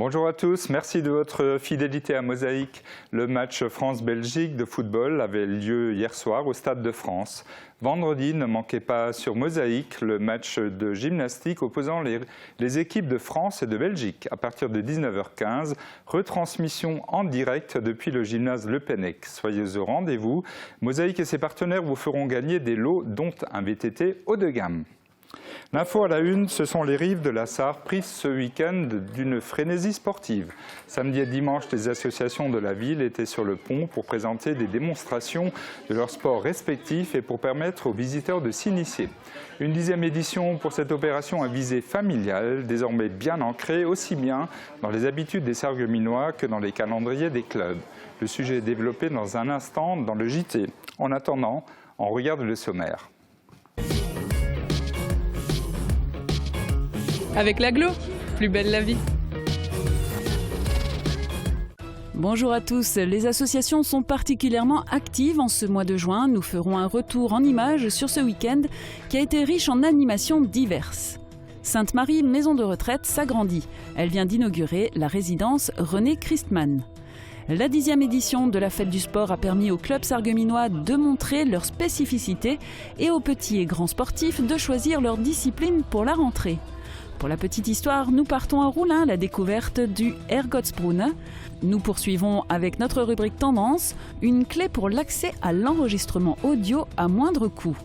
Bonjour à tous, merci de votre fidélité à Mosaïque. Le match France-Belgique de football avait lieu hier soir au Stade de France. Vendredi, ne manquez pas sur Mosaïque le match de gymnastique opposant les équipes de France et de Belgique. À partir de 19h15, retransmission en direct depuis le gymnase Le Pennec. Soyez au rendez-vous. Mosaïque et ses partenaires vous feront gagner des lots dont un VTT haut de gamme. L'info à la une, ce sont les rives de la Sarre prises ce week-end d'une frénésie sportive. Samedi et dimanche, les associations de la ville étaient sur le pont pour présenter des démonstrations de leurs sports respectifs et pour permettre aux visiteurs de s'initier. Une 10e édition pour cette opération à visée familiale, désormais bien ancrée aussi bien dans les habitudes des Sarregueminois que dans les calendriers des clubs. Le sujet est développé dans un instant dans le JT. En attendant, on regarde le sommaire. Avec l'aglo, plus belle la vie. Bonjour à tous, les associations sont particulièrement actives en ce mois de juin. Nous ferons un retour en images sur ce week-end qui a été riche en animations diverses. Sainte-Marie, maison de retraite, s'agrandit. Elle vient d'inaugurer la résidence René Christmann. La 10e édition de la Fête du Sport a permis aux clubs sarregueminois de montrer leur spécificité et aux petits et grands sportifs de choisir leur discipline pour la rentrée. Pour la petite histoire, nous partons à Roulin, la découverte du Ergotsbrunn. Nous poursuivons avec notre rubrique Tendance, une clé pour l'accès à l'enregistrement audio à moindre coût.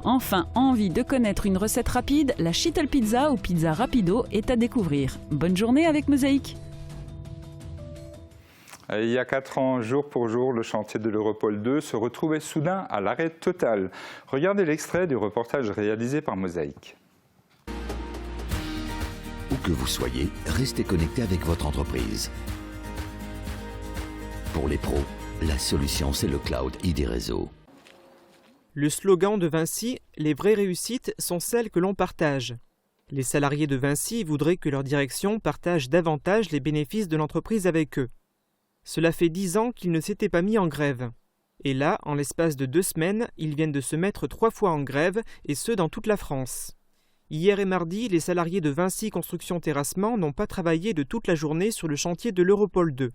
Enfin, envie de connaître une recette rapide, la Schittel Pizza ou Pizza Rapido est à découvrir. Bonne journée avec Mosaïque. Il y a 4 ans, jour pour jour, le chantier de l'Europol 2 se retrouvait soudain à l'arrêt total. Regardez l'extrait du reportage réalisé par Mosaïque. Où que vous soyez, restez connecté avec votre entreprise. Pour les pros, la solution c'est le cloud ID Réseau. Le slogan de Vinci, les vraies réussites sont celles que l'on partage. Les salariés de Vinci voudraient que leur direction partage davantage les bénéfices de l'entreprise avec eux. Cela fait 10 ans qu'ils ne s'étaient pas mis en grève. Et là, en l'espace de 2 semaines, ils viennent de se mettre 3 fois en grève, et ce dans toute la France. Hier et mardi, les salariés de Vinci Construction Terrassement n'ont pas travaillé de toute la journée sur le chantier de l'Europol 2.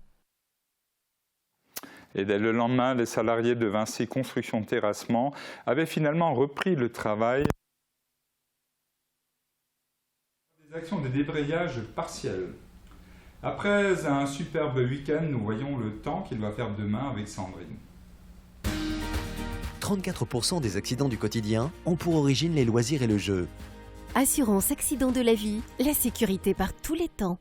Et dès le lendemain, les salariés de Vinci Construction Terrassement avaient finalement repris le travail. Des actions de débrayage partielles. Après un superbe week-end, nous voyons le temps qu'il va faire demain avec Sandrine. 34% des accidents du quotidien ont pour origine les loisirs et le jeu. Assurance accident de la vie, la sécurité par tous les temps.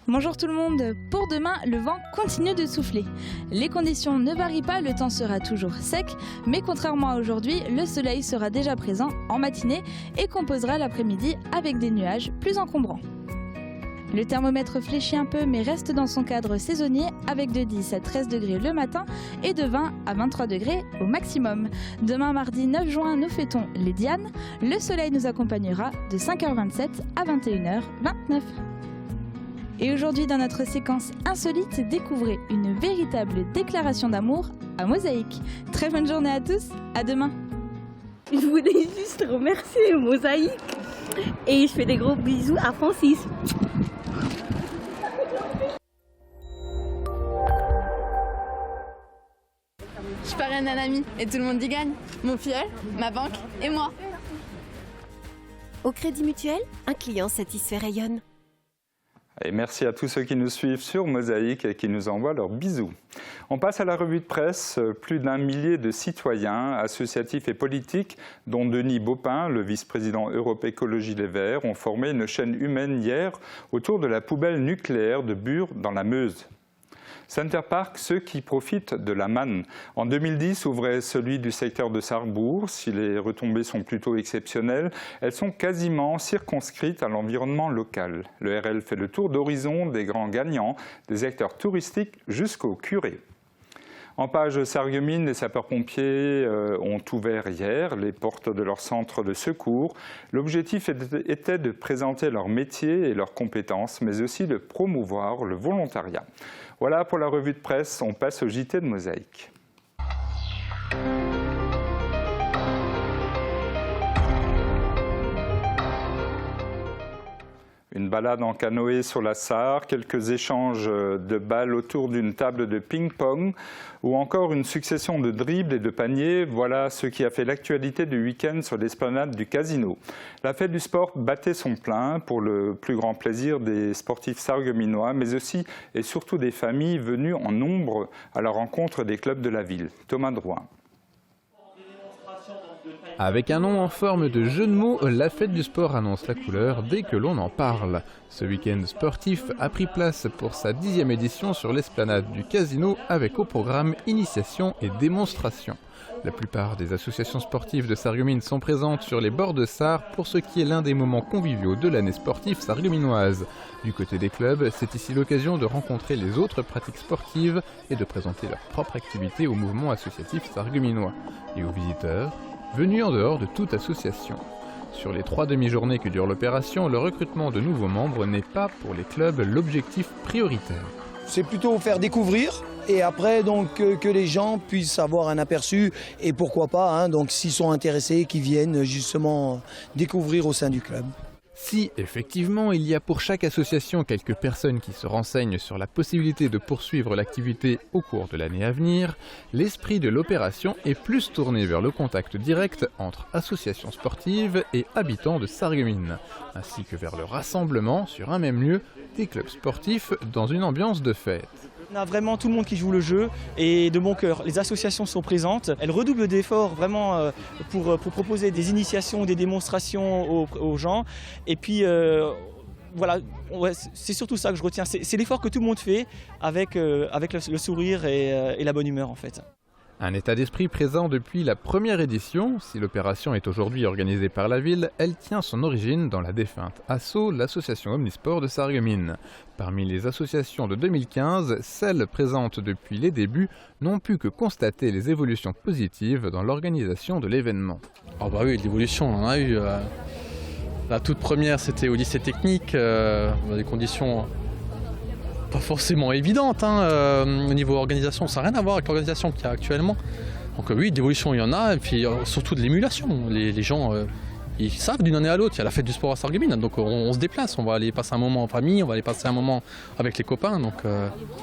Bonjour tout le monde, pour demain, le vent continue de souffler. Les conditions ne varient pas, le temps sera toujours sec, mais contrairement à aujourd'hui, le soleil sera déjà présent en matinée et composera l'après-midi avec des nuages plus encombrants. Le thermomètre fléchit un peu mais reste dans son cadre saisonnier avec de 10 à 13 degrés le matin et de 20 à 23 degrés au maximum. Demain mardi 9 juin, nous fêtons les Dianes. Le soleil nous accompagnera de 5h27 à 21h29. Et aujourd'hui, dans notre séquence insolite, découvrez une véritable déclaration d'amour à Mosaïque. Très bonne journée à tous, à demain. Je voulais juste remercier Mosaïque et je fais des gros bisous à Francis. Je parraine un ami et tout le monde y gagne. Mon filleul, ma banque et moi. Au Crédit Mutuel, un client satisfait rayonne. Et merci à tous ceux qui nous suivent sur Mosaïque et qui nous envoient leurs bisous. On passe à la revue de presse. Plus d'1 millier de citoyens, associatifs et politiques, dont Denis Baupin, le vice-président Europe Écologie Les Verts, ont formé une chaîne humaine hier autour de la poubelle nucléaire de Bure dans la Meuse. Center Park, ceux qui profitent de la manne. En 2010 ouvrait celui du secteur de Sarrebourg. Si les retombées sont plutôt exceptionnelles, elles sont quasiment circonscrites à l'environnement local. Le RL fait le tour d'horizon des grands gagnants, des acteurs touristiques jusqu'aux curés. En page Sarreguemines, les sapeurs-pompiers ont ouvert hier les portes de leur centre de secours. L'objectif était de présenter leur métier et leurs compétences, mais aussi de promouvoir le volontariat. Voilà pour la revue de presse, on passe au JT de Mosaïque. Une balade en canoë sur la Sarre, quelques échanges de balles autour d'une table de ping-pong ou encore une succession de dribbles et de paniers. Voilà ce qui a fait l'actualité du week-end sur l'esplanade du Casino. La fête du sport battait son plein pour le plus grand plaisir des sportifs sarregueminois, mais aussi et surtout des familles venues en nombre à la rencontre des clubs de la ville. Thomas Drouin. Avec un nom en forme de jeu de mots, la fête du sport annonce la couleur dès que l'on en parle. Ce week-end sportif a pris place pour sa 10e édition sur l'esplanade du Casino avec au programme initiation et démonstration. La plupart des associations sportives de Sarreguemines sont présentes sur les bords de Sarre pour ce qui est l'un des moments conviviaux de l'année sportive sarregueminoise. Du côté des clubs, c'est ici l'occasion de rencontrer les autres pratiques sportives et de présenter leur propre activité au mouvement associatif sarregueminois. Et aux visiteurs, venus en dehors de toute association. Sur les 3 demi-journées que dure l'opération, le recrutement de nouveaux membres n'est pas pour les clubs l'objectif prioritaire. C'est plutôt faire découvrir et après donc que les gens puissent avoir un aperçu et pourquoi pas, donc s'ils sont intéressés, qu'ils viennent justement découvrir au sein du club. Si, effectivement, il y a pour chaque association quelques personnes qui se renseignent sur la possibilité de poursuivre l'activité au cours de l'année à venir, l'esprit de l'opération est plus tourné vers le contact direct entre associations sportives et habitants de Sarreguemines, ainsi que vers le rassemblement sur un même lieu des clubs sportifs dans une ambiance de fête. On a vraiment tout le monde qui joue le jeu et de bon cœur. Les associations sont présentes. Elles redoublent d'efforts vraiment pour proposer des initiations, des démonstrations aux gens. Et puis voilà, c'est surtout ça que je retiens. C'est l'effort que tout le monde fait avec le sourire et la bonne humeur en fait. Un état d'esprit présent depuis la première édition. Si l'opération est aujourd'hui organisée par la ville, elle tient son origine dans la défunte ASSO, l'association Omnisport de Sarreguemines. Parmi les associations de 2015, celles présentes depuis les débuts n'ont pu que constater les évolutions positives dans l'organisation de l'événement. Oh bah oui, l'évolution, on en a eu. La toute première, c'était au lycée technique, dans des conditions pas forcément évidente au niveau organisation, ça n'a rien à voir avec l'organisation qu'il y a actuellement. Donc oui, d'évolution il y en a, et puis surtout de l'émulation. Les gens ils savent d'une année à l'autre, il y a la fête du sport à Sarreguemines, donc on se déplace, on va aller passer un moment en famille, on va aller passer un moment avec les copains, donc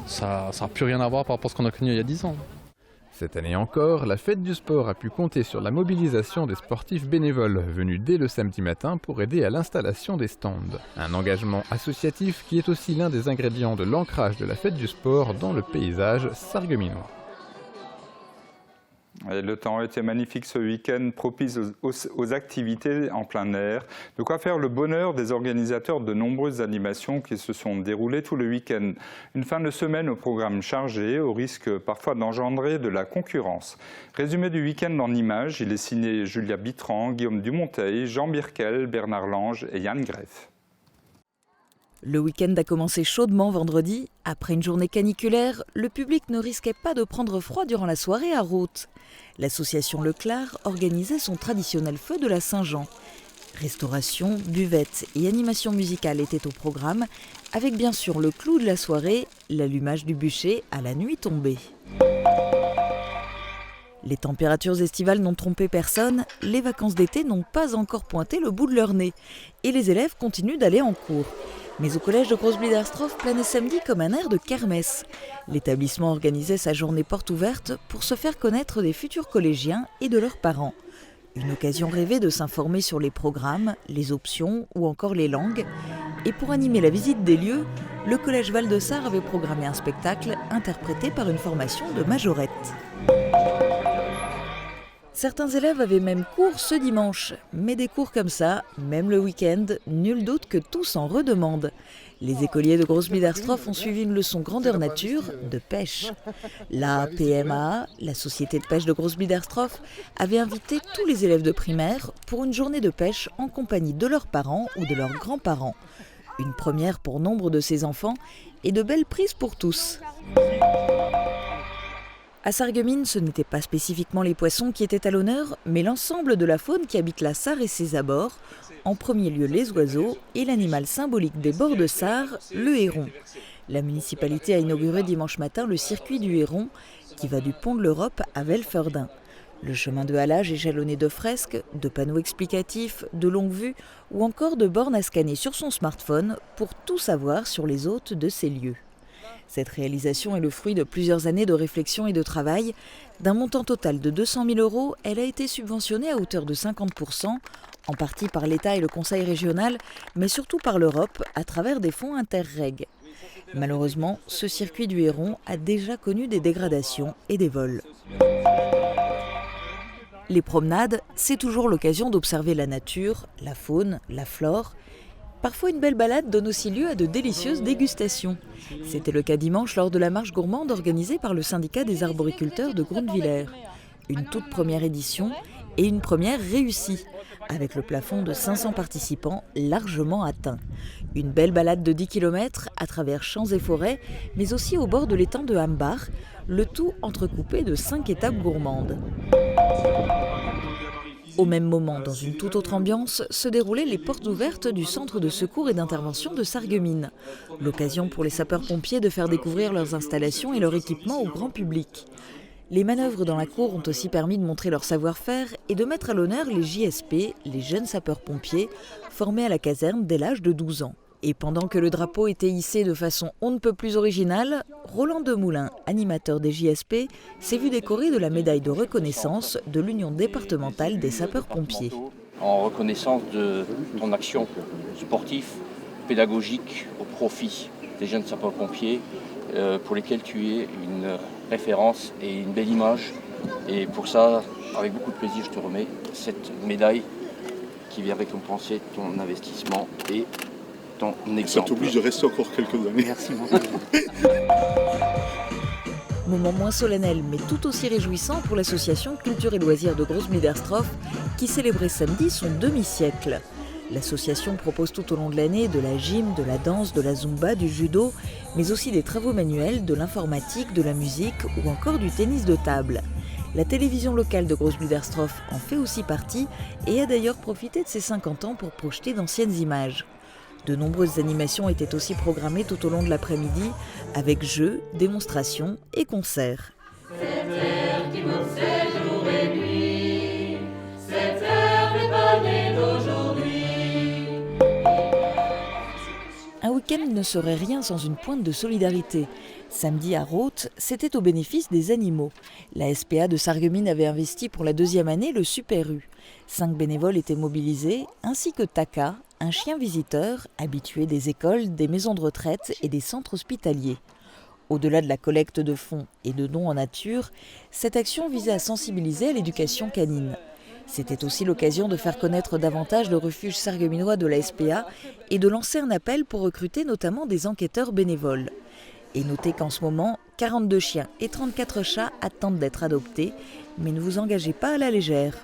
ça n'a plus rien à voir par rapport à ce qu'on a connu il y a 10 ans. Cette année encore, la fête du sport a pu compter sur la mobilisation des sportifs bénévoles venus dès le samedi matin pour aider à l'installation des stands. Un engagement associatif qui est aussi l'un des ingrédients de l'ancrage de la fête du sport dans le paysage sarregueminois. Et le temps était magnifique ce week-end, propice aux activités en plein air. De quoi faire le bonheur des organisateurs de nombreuses animations qui se sont déroulées tout le week-end. Une fin de semaine au programme chargé, au risque parfois d'engendrer de la concurrence. Résumé du week-end en images, il est signé Julia Bitran, Guillaume Dumonteil, Jean Birkel, Bernard Lange et Yann Greff. Le week-end a commencé chaudement vendredi. Après une journée caniculaire, le public ne risquait pas de prendre froid durant la soirée à Route. L'association Leclar organisait son traditionnel feu de la Saint-Jean. Restauration, buvette et animation musicale étaient au programme, avec bien sûr le clou de la soirée, l'allumage du bûcher à la nuit tombée. Les températures estivales n'ont trompé personne, les vacances d'été n'ont pas encore pointé le bout de leur nez, et les élèves continuent d'aller en cours. Mais au collège de Grosse-Bliederstroff planait samedi comme un air de kermesse. L'établissement organisait sa journée porte ouverte pour se faire connaître des futurs collégiens et de leurs parents. Une occasion rêvée de s'informer sur les programmes, les options ou encore les langues. Et pour animer la visite des lieux, le collège Val-de-Sarre avait programmé un spectacle interprété par une formation de majorettes. Certains élèves avaient même cours ce dimanche, mais des cours comme ça, même le week-end, nul doute que tous en redemandent. Les écoliers de Grosse-Bliederstroff ont suivi une leçon grandeur nature de pêche. La PMA, la société de pêche de Grosse-Bliederstroff, avait invité tous les élèves de primaire pour une journée de pêche en compagnie de leurs parents ou de leurs grands-parents. Une première pour nombre de ces enfants et de belles prises pour tous. À Sarreguemines, ce n'étaient pas spécifiquement les poissons qui étaient à l'honneur, mais l'ensemble de la faune qui habite la Sarre et ses abords, en premier lieu les oiseaux et l'animal symbolique des bords de Sarre, le héron. La municipalité a inauguré dimanche matin le circuit du héron qui va du pont de l'Europe à Velferdin. Le chemin de halage est jalonné de fresques, de panneaux explicatifs, de longues vues ou encore de bornes à scanner sur son smartphone pour tout savoir sur les hôtes de ces lieux. Cette réalisation est le fruit de plusieurs années de réflexion et de travail. D'un montant total de 200 000 €, elle a été subventionnée à hauteur de 50%, en partie par l'État et le Conseil régional, mais surtout par l'Europe à travers des fonds Interreg. Malheureusement, ce circuit du Héron a déjà connu des dégradations et des vols. Les promenades, c'est toujours l'occasion d'observer la nature, la faune, la flore. Parfois, une belle balade donne aussi lieu à de délicieuses dégustations. C'était le cas dimanche lors de la marche gourmande organisée par le syndicat des arboriculteurs de Grundwiller. Une toute première édition et une première réussie, avec le plafond de 500 participants largement atteint. Une belle balade de 10 km à travers champs et forêts, mais aussi au bord de l'étang de Hambach, le tout entrecoupé de 5 étapes gourmandes. Au même moment, dans une toute autre ambiance, se déroulaient les portes ouvertes du centre de secours et d'intervention de Sarreguemines. L'occasion pour les sapeurs-pompiers de faire découvrir leurs installations et leur équipement au grand public. Les manœuvres dans la cour ont aussi permis de montrer leur savoir-faire et de mettre à l'honneur les JSP, les jeunes sapeurs-pompiers, formés à la caserne dès l'âge de 12 ans. Et pendant que le drapeau était hissé de façon on ne peut plus originale, Roland Demoulin, animateur des JSP, s'est vu décoré de la médaille de reconnaissance de l'Union départementale des sapeurs-pompiers. En reconnaissance de ton action sportive, pédagogique au profit des jeunes sapeurs-pompiers pour lesquels tu es une référence et une belle image. Et pour ça, avec beaucoup de plaisir, je te remets cette médaille qui vient récompenser ton investissement et ton exemple. Ça t'oblige de rester encore quelques années. Merci beaucoup. Moment moins solennel, mais tout aussi réjouissant pour l'association Culture et Loisirs de Großbliederstroff, qui célébrait samedi son demi-siècle. L'association propose tout au long de l'année de la gym, de la danse, de la zumba, du judo, mais aussi des travaux manuels, de l'informatique, de la musique ou encore du tennis de table. La télévision locale de Großbliederstroff en fait aussi partie et a d'ailleurs profité de ses 50 ans pour projeter d'anciennes images. De nombreuses animations étaient aussi programmées tout au long de l'après-midi, avec jeux, démonstrations et concerts. Cette terre qui bossait jour et nuit, cette terre n'est pas née d'aujourd'hui. Un week-end ne serait rien sans une pointe de solidarité. Samedi à Roth, c'était au bénéfice des animaux. La SPA de Sarreguemines avait investi pour la 2e année le Super U. 5 bénévoles étaient mobilisés, ainsi que Taka, un chien visiteur habitué des écoles, des maisons de retraite et des centres hospitaliers. Au-delà de la collecte de fonds et de dons en nature, cette action visait à sensibiliser à l'éducation canine. C'était aussi l'occasion de faire connaître davantage le refuge sarregueminois de la SPA et de lancer un appel pour recruter notamment des enquêteurs bénévoles. Et notez qu'en ce moment, 42 chiens et 34 chats attendent d'être adoptés, mais ne vous engagez pas à la légère.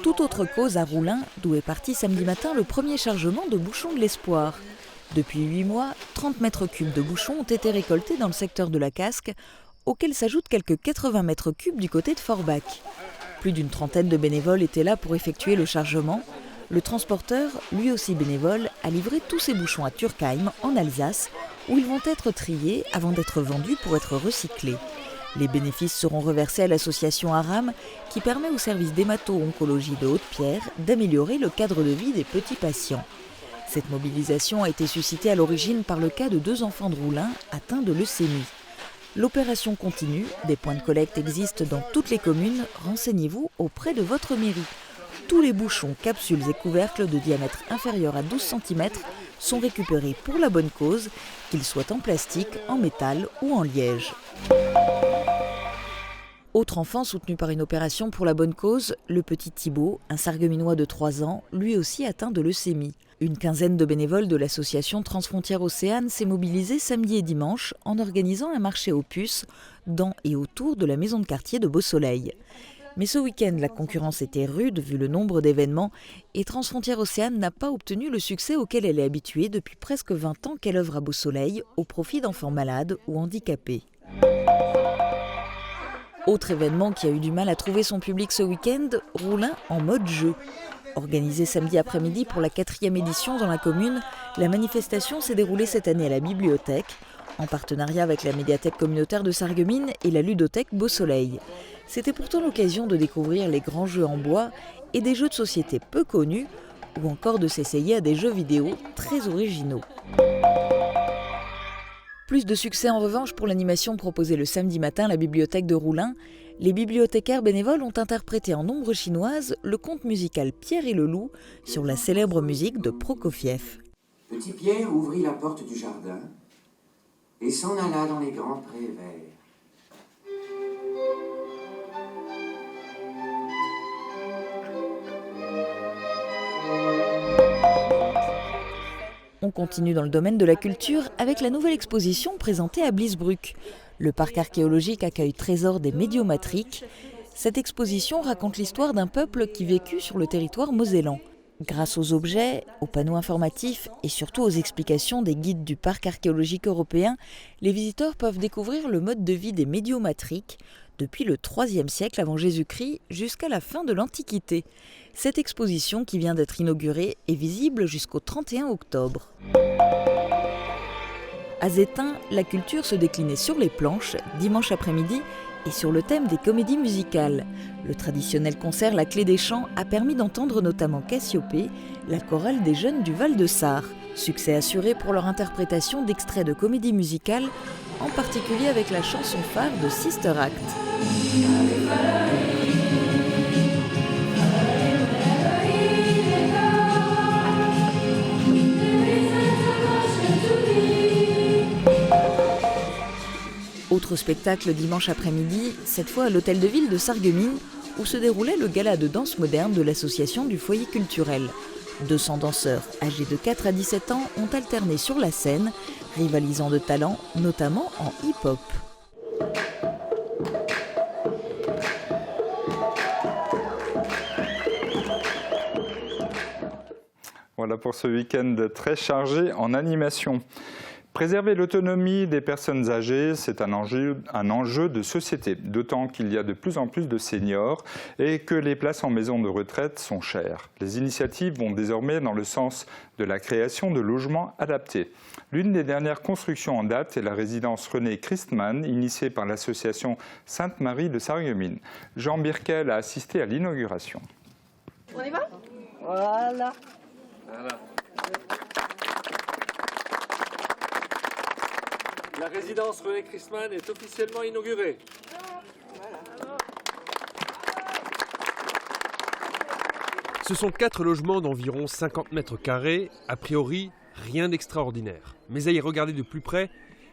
Toute autre cause à Roulin, d'où est parti samedi matin le premier chargement de bouchons de l'Espoir. Depuis 8 mois, 30 mètres cubes de bouchons ont été récoltés dans le secteur de la Casque, auxquels s'ajoutent quelques 80 mètres cubes du côté de Forbach. Plus d'une trentaine de bénévoles étaient là pour effectuer le chargement. Le transporteur, lui aussi bénévole, a livré tous ces bouchons à Turkheim, en Alsace, où ils vont être triés avant d'être vendus pour être recyclés. Les bénéfices seront reversés à l'association Aram, qui permet au service d'hémato-oncologie de Haute-Pierre d'améliorer le cadre de vie des petits patients. Cette mobilisation a été suscitée à l'origine par le cas de 2 enfants de Roulin atteints de leucémie. L'opération continue, des points de collecte existent dans toutes les communes, renseignez-vous auprès de votre mairie. Tous les bouchons, capsules et couvercles de diamètre inférieur à 12 cm sont récupérés pour la bonne cause, qu'ils soient en plastique, en métal ou en liège. Autre enfant soutenu par une opération pour la bonne cause, le petit Thibaut, un sarregueminois de 3 ans, lui aussi atteint de leucémie. Une quinzaine de bénévoles de l'association Transfrontières Océane s'est mobilisée samedi et dimanche en organisant un marché aux puces dans et autour de la maison de quartier de Beau-Soleil. Mais ce week-end, la concurrence était rude vu le nombre d'événements et Transfrontières Océane n'a pas obtenu le succès auquel elle est habituée depuis presque 20 ans qu'elle œuvre à Beau-Soleil au profit d'enfants malades ou handicapés. Autre événement qui a eu du mal à trouver son public ce week-end, Roulin en mode jeu. Organisée samedi après-midi pour la 4e édition dans la commune, la manifestation s'est déroulée cette année à la bibliothèque, en partenariat avec la médiathèque communautaire de Sarreguemines et la ludothèque Beau-Soleil. C'était pourtant l'occasion de découvrir les grands jeux en bois et des jeux de société peu connus, ou encore de s'essayer à des jeux vidéo très originaux. Plus de succès en revanche pour l'animation proposée le samedi matin à la bibliothèque de Roulin. Les bibliothécaires bénévoles ont interprété en ombre chinoise le conte musical Pierre et le loup sur la célèbre musique de Prokofiev. Petit Pierre ouvrit la porte du jardin et s'en alla dans les grands prés verts. On continue dans le domaine de la culture avec la nouvelle exposition présentée à Blisbruck. Le parc archéologique accueille Trésor des Médiomatriques. Cette exposition raconte l'histoire d'un peuple qui vécut sur le territoire mosellan. Grâce aux objets, aux panneaux informatifs et surtout aux explications des guides du parc archéologique européen, les visiteurs peuvent découvrir le mode de vie des Médiomatriques depuis le IIIe siècle avant Jésus-Christ jusqu'à la fin de l'Antiquité. Cette exposition, qui vient d'être inaugurée, est visible jusqu'au 31 octobre. À Zétain, la culture se déclinait sur les planches, dimanche après-midi, et sur le thème des comédies musicales. Le traditionnel concert La Clé des Champs a permis d'entendre notamment Cassiopée, la chorale des jeunes du Val-de-Sarre. Succès assuré pour leur interprétation d'extraits de comédies musicales, en particulier avec la chanson phare de Sister Act. Autre spectacle dimanche après-midi, cette fois à l'hôtel de ville de Sarreguemines, où se déroulait le gala de danse moderne de l'association du foyer culturel. 200 danseurs âgés de 4 à 17 ans ont alterné sur la scène, rivalisant de talent, notamment en hip-hop. Voilà pour ce week-end très chargé en animation. Préserver l'autonomie des personnes âgées, c'est un enjeu de société, d'autant qu'il y a de plus en plus de seniors et que les places en maison de retraite sont chères. Les initiatives vont désormais dans le sens de la création de logements adaptés. L'une des dernières constructions en date est la résidence René Christmann, initiée par l'association Sainte-Marie de Sarreguemines. Jean Birkel a assisté à l'inauguration. On y va ? Voilà. La résidence René Christmann est officiellement inaugurée. Ce sont 4 logements d'environ 50 mètres carrés, a priori rien d'extraordinaire. Mais à y regarder de plus près,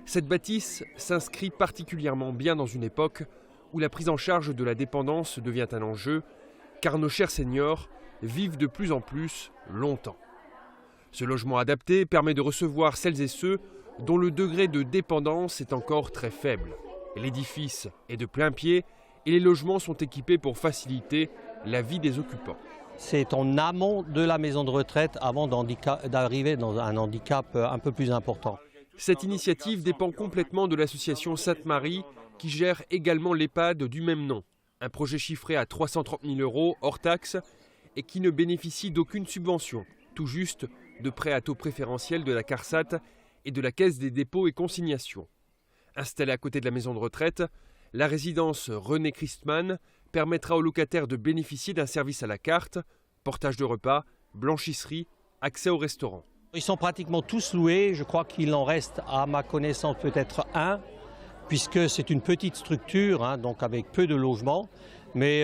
cette bâtisse s'inscrit particulièrement bien dans une époque où la prise en charge de la dépendance devient un enjeu, car nos chers seniors vivent de plus en plus longtemps. Ce logement adapté permet de recevoir celles et ceux dont le degré de dépendance est encore très faible. L'édifice est de plein pied et les logements sont équipés pour faciliter la vie des occupants. C'est en amont de la maison de retraite avant d'arriver dans un handicap un peu plus important. Cette initiative dépend complètement de l'association Sainte-Marie qui gère également l'EHPAD du même nom. Un projet chiffré à 330 000 € hors taxes et qui ne bénéficie d'aucune subvention, tout juste de prêts à taux préférentiel de la CARSAT et de la Caisse des dépôts et consignations. Installée à côté de la maison de retraite, la résidence René Christmann permettra aux locataires de bénéficier d'un service à la carte, portage de repas, blanchisserie, accès au restaurant. Ils sont pratiquement tous loués, je crois qu'il en reste à ma connaissance peut-être un, puisque c'est une petite structure, donc avec peu de logements, mais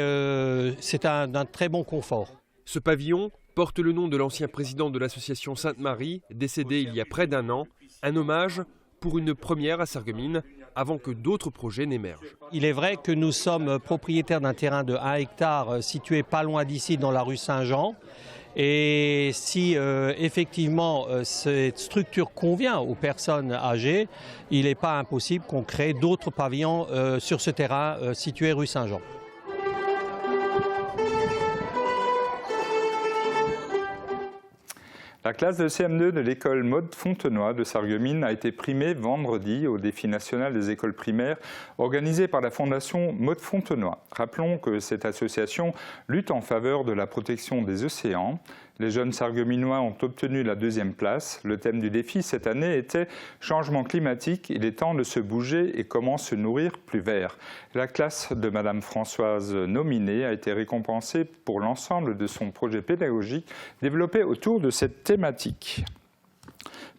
c'est d'un très bon confort. Ce pavillon porte le nom de l'ancien président de l'association Sainte-Marie, décédé il y a près d'1 an, un hommage pour une première à Sarreguemines, avant que d'autres projets n'émergent. Il est vrai que nous sommes propriétaires d'un terrain de 1 hectare situé pas loin d'ici dans la rue Saint-Jean. Et si effectivement cette structure convient aux personnes âgées, il n'est pas impossible qu'on crée d'autres pavillons sur ce terrain situé rue Saint-Jean. La classe de CM2 de l'école Maude Fontenoy de Sarreguemines a été primée vendredi au défi national des écoles primaires organisé par la fondation Maude Fontenoy. Rappelons que cette association lutte en faveur de la protection des océans. Les jeunes Sarregueminois ont obtenu la 2e place. Le thème du défi cette année était « Changement climatique, il est temps de se bouger et comment se nourrir plus vert ». La classe de Madame Françoise Nominé a été récompensée pour l'ensemble de son projet pédagogique développé autour de cette thématique.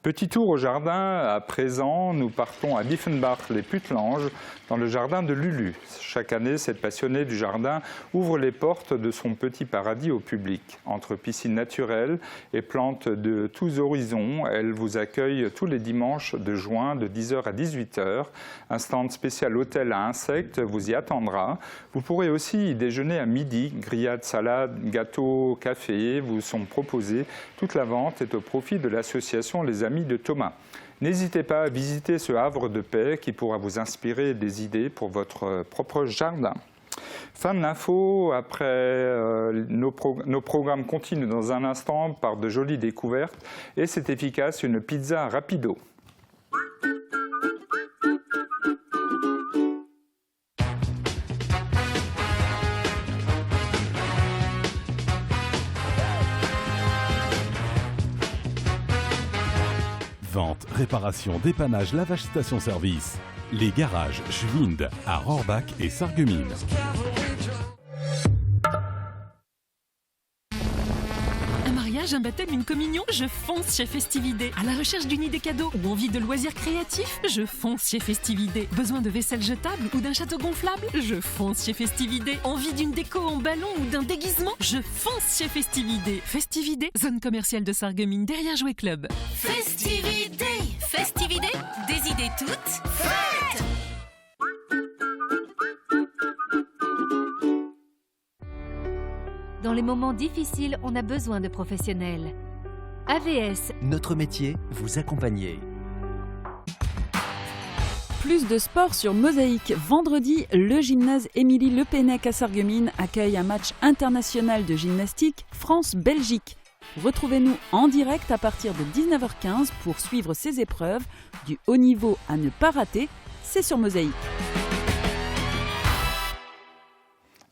Petit tour au jardin, à présent, nous partons à Diefenbach-les-Putlanges, dans le jardin de Lulu. Chaque année, cette passionnée du jardin ouvre les portes de son petit paradis au public. Entre piscine naturelle et plantes de tous horizons, elle vous accueille tous les dimanches de juin de 10h à 18h. Un stand spécial hôtel à insectes vous y attendra. Vous pourrez aussi y déjeuner à midi. Grillades, salades, gâteaux, cafés vous sont proposés. Toute la vente est au profit de l'association Les Amis de Thomas. N'hésitez pas à visiter ce havre de paix qui pourra vous inspirer des idées pour votre propre jardin. Fin de l'info, après nos programmes continuent dans un instant par de jolies découvertes et c'est efficace, une pizza rapido. Vente, réparation, dépannage, lavage, station-service. Les garages Schwind à Rohrbach et Sarreguemines. Un mariage, un baptême, une communion, je fonce chez Festividé. À la recherche d'une idée cadeau ou envie de loisirs créatifs, je fonce chez Festividé. Besoin de vaisselle jetable ou d'un château gonflable, je fonce chez Festividé. Envie d'une déco en ballon ou d'un déguisement, je fonce chez Festividé. Festividé, zone commerciale de Sarreguemines derrière Jouet Club. Festividé, Festividé, des idées toutes faites. Dans les moments difficiles, on a besoin de professionnels. AVS. Notre métier, vous accompagner. Plus de sport sur Mosaïque. Vendredi, le gymnase Émilie Le Pennec à Sarreguemines accueille un match international de gymnastique France-Belgique. Retrouvez-nous en direct à partir de 19h15 pour suivre ces épreuves. Du haut niveau à ne pas rater, c'est sur Mosaïque.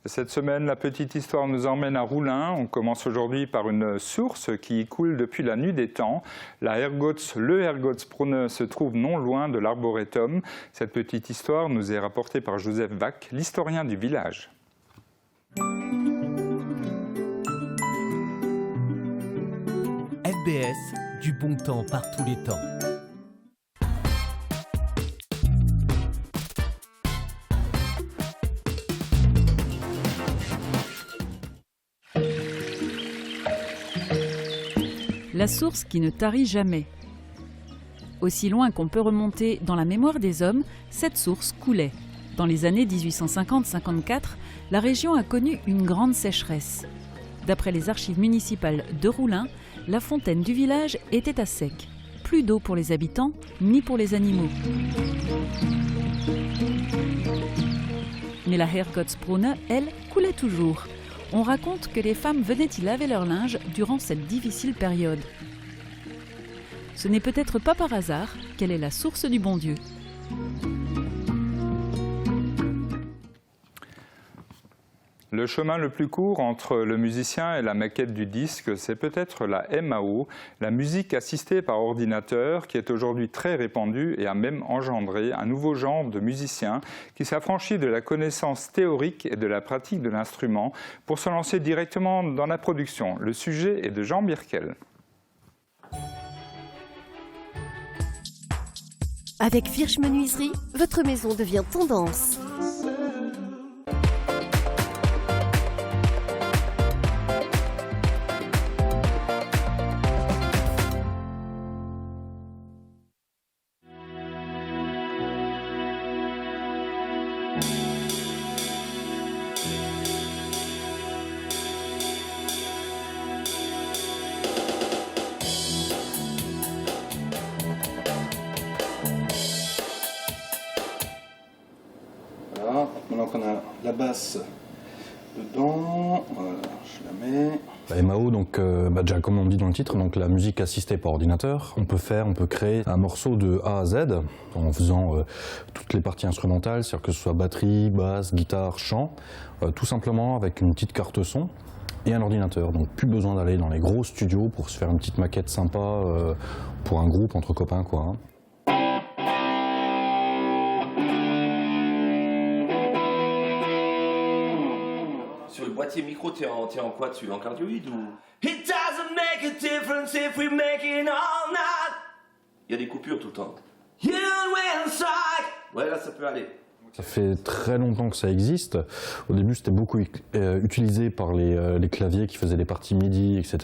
Cette semaine, la petite histoire nous emmène à Roulin. On commence aujourd'hui par une source qui y coule depuis la nuit des temps. Le Herrgottsbrunnen se trouve non loin de l'arboretum. Cette petite histoire nous est rapportée par Joseph Wack, l'historien du village. FBS, du bon temps par tous les temps. La source qui ne tarit jamais. Aussi loin qu'on peut remonter dans la mémoire des hommes, cette source coulait. Dans les années 1850-54, la région a connu une grande sécheresse. D'après les archives municipales de Roulin, la fontaine du village était à sec. Plus d'eau pour les habitants, ni pour les animaux. Mais la Herrgottsbrunnen, elle, coulait toujours. On raconte que les femmes venaient y laver leur linge durant cette difficile période. Ce n'est peut-être pas par hasard qu'elle est la source du bon Dieu. Le chemin le plus court entre le musicien et la maquette du disque, c'est peut-être la MAO, la musique assistée par ordinateur, qui est aujourd'hui très répandue et a même engendré un nouveau genre de musicien qui s'affranchit de la connaissance théorique et de la pratique de l'instrument pour se lancer directement dans la production. Le sujet est de Jean Birkel. Avec Firsch Menuiserie, votre maison devient tendance. Maintenant qu'on a la basse dedans, voilà, je la mets. MAO, donc, déjà comme on dit dans le titre, donc la musique assistée par ordinateur. On peut créer un morceau de A à Z en faisant toutes les parties instrumentales, c'est-à-dire que ce soit batterie, basse, guitare, chant, tout simplement avec une petite carte son et un ordinateur. Donc plus besoin d'aller dans les gros studios pour se faire une petite maquette sympa pour un groupe entre copains, quoi. Hein. Sur le boîtier micro, t'es en quoi? Tu es en cardioïde ou... It doesn't make a difference if we make it all night. Il y a des coupures tout le temps. You will strike. Ouais, là ça peut aller. Ça fait très longtemps que ça existe. Au début, c'était beaucoup utilisé par les claviers qui faisaient des parties MIDI, etc.,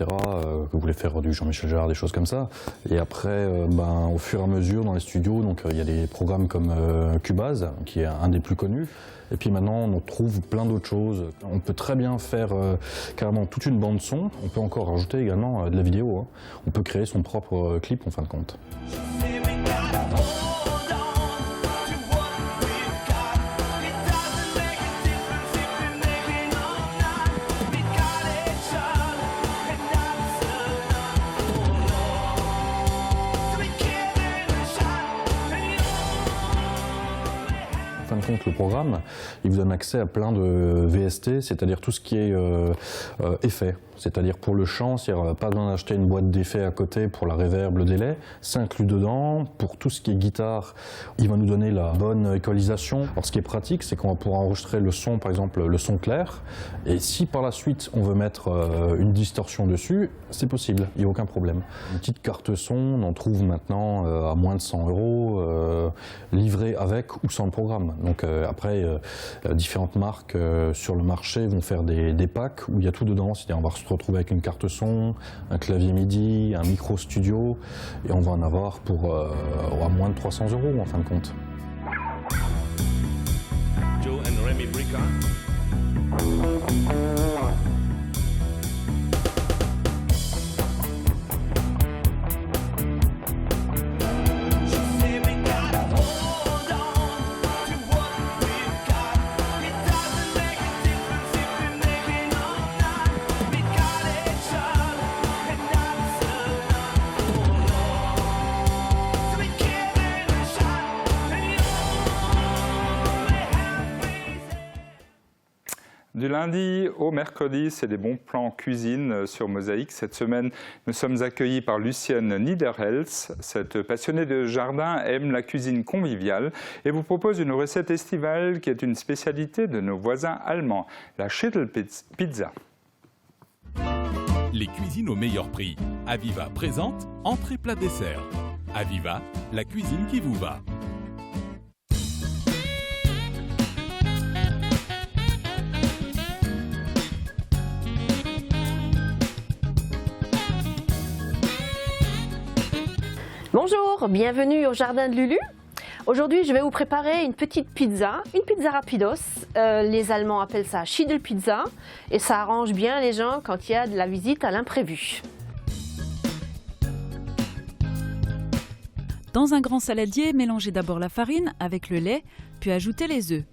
que voulaient faire du Jean-Michel Jarre, des choses comme ça. Et après, au fur et à mesure, dans les studios, donc il y a des programmes comme Cubase, qui est un des plus connus. Et puis maintenant, on trouve plein d'autres choses. On peut très bien faire carrément toute une bande son. On peut encore rajouter également de la vidéo. Hein. On peut créer son propre clip en fin de compte. Le programme, il vous donne accès à plein de VST, c'est-à-dire tout ce qui est effet. C'est-à-dire pour le chant, il n'y a pas besoin d'acheter une boîte d'effets à côté pour la reverb, le délai. C'est inclus dedans. Pour tout ce qui est guitare, il va nous donner la bonne équalisation. Alors ce qui est pratique, c'est qu'on va pouvoir enregistrer le son, par exemple le son clair. Et si par la suite on veut mettre une distorsion dessus, c'est possible, il n'y a aucun problème. Une petite carte son, on en trouve maintenant à moins de 100 €, livrée avec ou sans le programme. Donc après, différentes marques sur le marché vont faire des packs où il y a tout dedans. C'est-à-dire on va se retrouver avec une carte son, un clavier MIDI, un micro studio, et on va en avoir pour à moins de 300 € en fin de compte. Joe and Remy Brica. Du lundi au mercredi, c'est des bons plans cuisine sur Mosaïque. Cette semaine, nous sommes accueillis par Lucienne Niederhels. Cette passionnée de jardin aime la cuisine conviviale et vous propose une recette estivale qui est une spécialité de nos voisins allemands, la Schädelpizza. Les cuisines au meilleur prix. Aviva présente entrée plat dessert. Aviva, la cuisine qui vous va. Bonjour, bienvenue au jardin de Lulu. Aujourd'hui, je vais vous préparer une petite pizza rapidos. Les Allemands appellent ça Schädelpizza et ça arrange bien les gens quand il y a de la visite à l'imprévu. Dans un grand saladier, mélangez d'abord la farine avec le lait, puis ajoutez les œufs.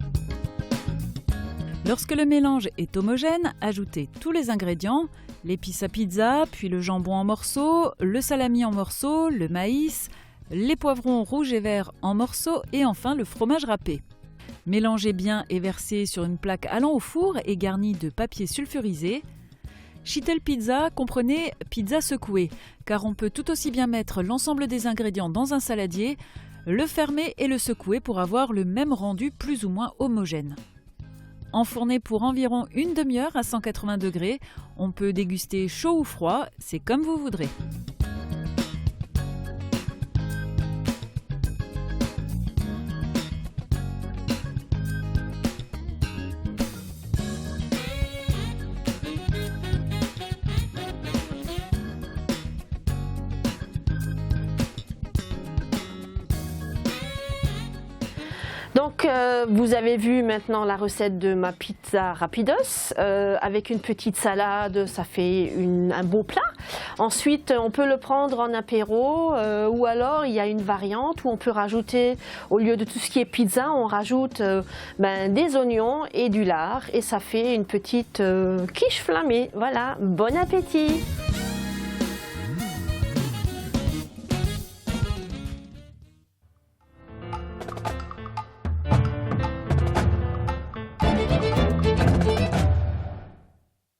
Lorsque le mélange est homogène, ajoutez tous les ingrédients, l'épice à pizza, puis le jambon en morceaux, le salami en morceaux, le maïs, les poivrons rouges et verts en morceaux et enfin le fromage râpé. Mélangez bien et versez sur une plaque allant au four et garnie de papier sulfurisé. Schädelpizza, comprenez pizza secouée, car on peut tout aussi bien mettre l'ensemble des ingrédients dans un saladier, le fermer et le secouer pour avoir le même rendu plus ou moins homogène. Enfourné pour environ une demi-heure à 180 degrés, on peut déguster chaud ou froid, c'est comme vous voudrez. Donc vous avez vu maintenant la recette de ma pizza rapidos avec une petite salade, ça fait un beau plat. Ensuite on peut le prendre en apéro ou alors il y a une variante où on peut rajouter, au lieu de tout ce qui est pizza, on rajoute des oignons et du lard et ça fait une petite quiche flammée. Voilà, bon appétit!